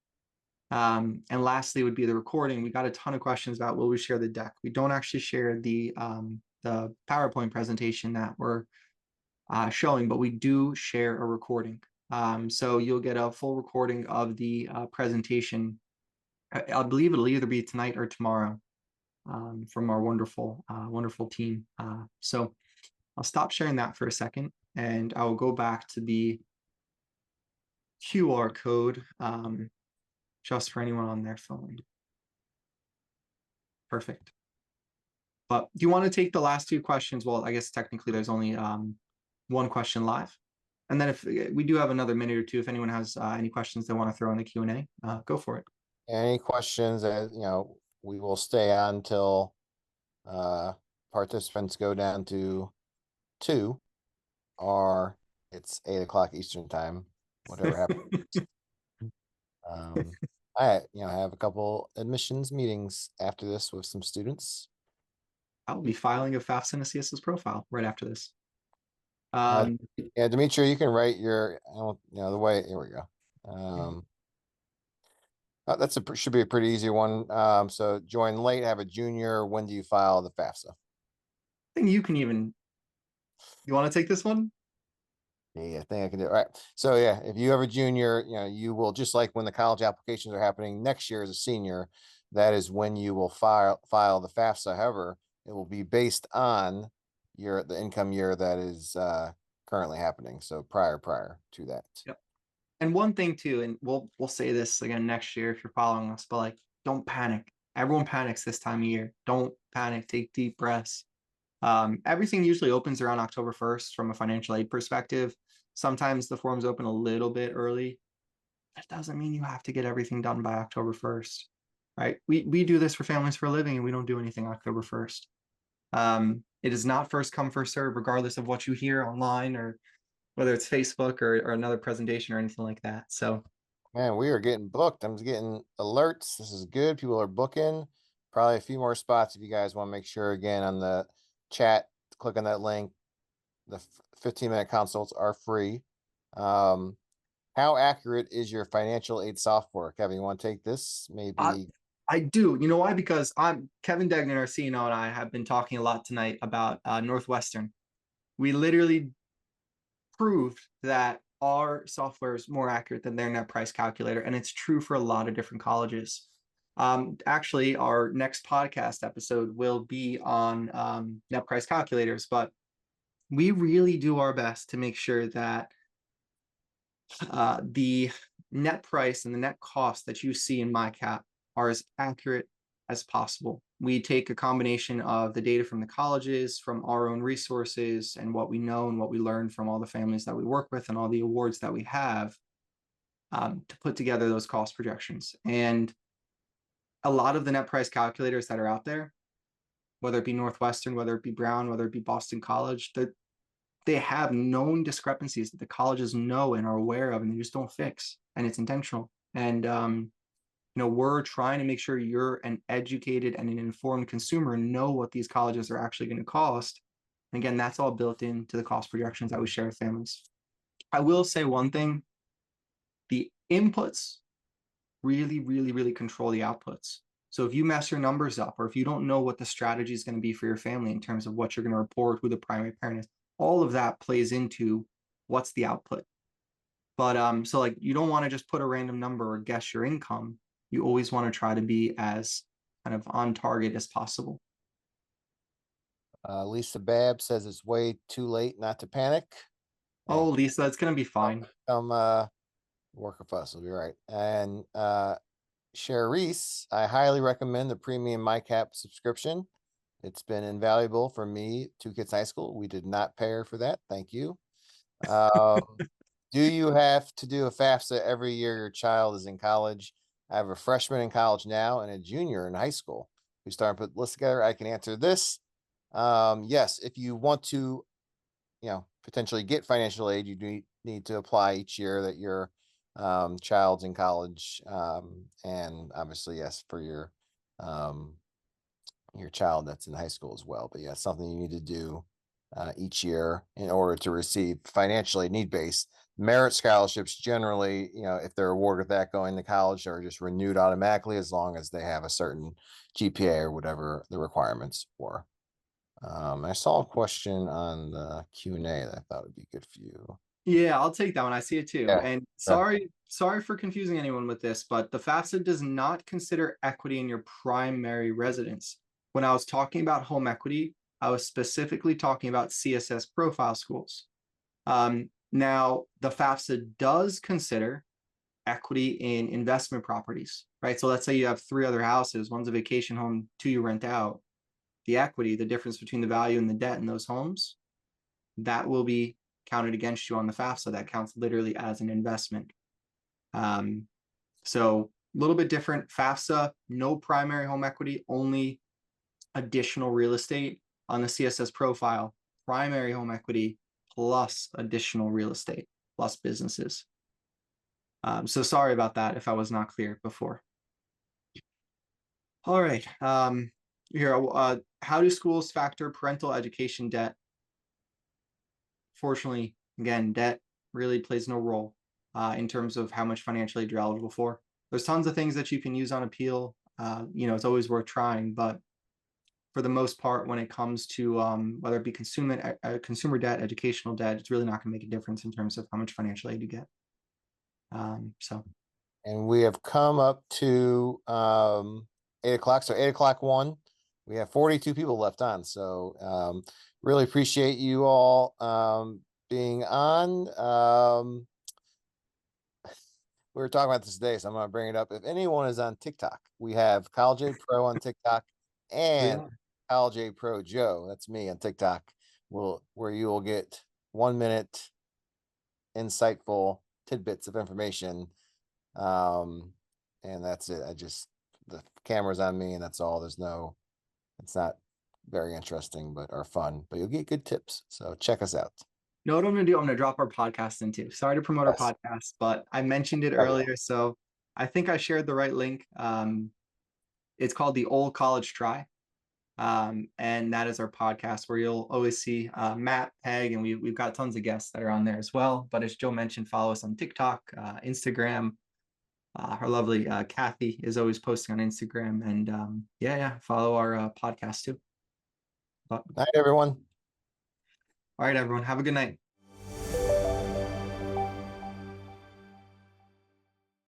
And lastly would be the recording. We got a ton of questions about will we share the deck. We don't actually share the PowerPoint presentation that we're showing, but we do share a recording. So you'll get a full recording of the presentation. I believe it'll either be tonight or tomorrow from our wonderful team. So I'll stop sharing that for a second, and I will go back to the QR code just for anyone on their phone. Perfect. But do you want to take the last two questions? Well, I guess technically there's only one question live. And then if we do have another minute or two, if anyone has any questions they want to throw in the Q&A, go for it. Any questions that, we will stay on till participants go down to 2, or it's 8 o'clock Eastern time, whatever happens. Um, I, have a couple admissions meetings after this with some students. I'll be filing a FAFSA and a CSS profile right after this. Yeah, Dimitri, you can write your, the way, here we go. That's should be a pretty easy one. So join late, have a junior. When do you file the FAFSA? I think you want to take this one? Yeah, I think I can do it. All right. So yeah, if you have a junior, you will, just like when the college applications are happening next year as a senior, that is when you will file the FAFSA. However, it will be based on the income year that is currently happening. So prior to that. Yep. And one thing too, and we'll say this again next year if you're following us, but like, don't panic. Everyone panics this time of year. Don't panic. Take deep breaths. Everything usually opens around October 1st from a financial aid perspective. Sometimes the forms open a little bit early. That doesn't mean you have to get everything done by October 1st, right? We do this for families for a living, and we don't do anything October 1st. It is not first come, first serve, regardless of what you hear online or whether it's Facebook or another presentation or anything like that. So, Man, we are getting booked. I'm getting alerts. This is good. People are booking. Probably a few more spots if you guys want to make sure again on the chat, click on that link. The 15-minute consults are free. How accurate is your financial aid software? Kevin, you want to take this? I, Maybe. I do. You know why? Because I'm Kevin Degnan, our CNO, and I have been talking a lot tonight about Northwestern. We literally proved that our software is more accurate than their net price calculator, and it's true for a lot of different colleges. Actually, our next podcast episode will be on net price calculators, but we really do our best to make sure that the net price and the net cost that you see in MyCap are as accurate as possible. We take a combination of the data from the colleges, from our own resources, and what we know and what we learn from all the families that we work with and all the awards that we have to put together those cost projections. And a lot of the net price calculators that are out there, whether it be Northwestern, whether it be Brown, whether it be Boston College, they have known discrepancies that the colleges know and are aware of, and they just don't fix. And it's intentional. And we're trying to make sure you're an educated and an informed consumer and know what these colleges are actually going to cost. And again, that's all built into the cost projections that we share with families. I will say one thing: the inputs really, really, really control the outputs. So if you mess your numbers up, or if you don't know what the strategy is going to be for your family in terms of what you're going to report, who the primary parent is, all of that plays into what's the output. But so like, you don't want to just put a random number or guess your income. You always want to try to be as kind of on target as possible. Lisa Babb says it's way too late not to panic. Oh, Hey, Lisa, it's gonna be fine. come work with us. We'll be right. And Cherise, I highly recommend the premium MyCap subscription. It's been invaluable for me, 2 kids high school. We did not pay her for that. Thank you. Do you have to do a FAFSA every year your child is in college? I have a freshman in college now and a junior in high school. We start to put lists together. I can answer this. Yes, if you want to, potentially get financial aid, you do need to apply each year that your child's in college. And obviously, yes, for your child that's in high school as well. But yeah, something you need to do each year in order to receive financially need-based merit scholarships. Generally, if they're awarded that going to college, are just renewed automatically as long as they have a certain GPA or whatever the requirements were. I saw a question on the Q&A that I thought would be good for you. Yeah, I'll take that one. I see it too. Yeah. And Yeah. sorry for confusing anyone with this, but the FAFSA does not consider equity in your primary residence. When I was talking about home equity, I was specifically talking about CSS profile schools. Now, the FAFSA does consider equity in investment properties, right? So let's say you have 3 other houses, one's a vacation home, 2 you rent out. The equity, the difference between the value and the debt in those homes, that will be counted against you on the FAFSA. That counts literally as an investment. So a little bit different. FAFSA, no primary home equity, only additional real estate. On the CSS profile, primary home equity plus additional real estate plus businesses. So sorry about that if I was not clear before. All right. How do schools factor parental education debt? Fortunately, again, debt really plays no role in terms of how much financial aid you're eligible for. There's tons of things that you can use on appeal. It's always worth trying, but for the most part, when it comes to whether it be consumer debt, educational debt, it's really not going to make a difference in terms of how much financial aid you get. So And we have come up to 8 o'clock. So 8 o'clock one. We have 42 people left on. So really appreciate you all being on. we were talking about this today, so I'm going to bring it up. If anyone is on TikTok, we have College Aid Pro on TikTok We and are. College Aid Pro Joe. That's me on TikTok. Where you will get 1 minute insightful tidbits of information. Um, and that's it. The camera's on me, and that's all. It's not very interesting, but are fun. But you'll get good tips. So check us out. Know what I'm gonna do? I'm gonna drop our podcast in too. Sorry to promote our Yes. podcast, but I mentioned it Oh yeah. earlier, so I think I shared the right link. It's called the Old College Try. And that is our podcast where you'll always see Matt, Peg, and we've got tons of guests that are on there as well. But as Joe mentioned, follow us on TikTok, Instagram. Our lovely Kathy is always posting on Instagram, and yeah, follow our podcast too. But Night, everyone. all right, everyone, have a good night.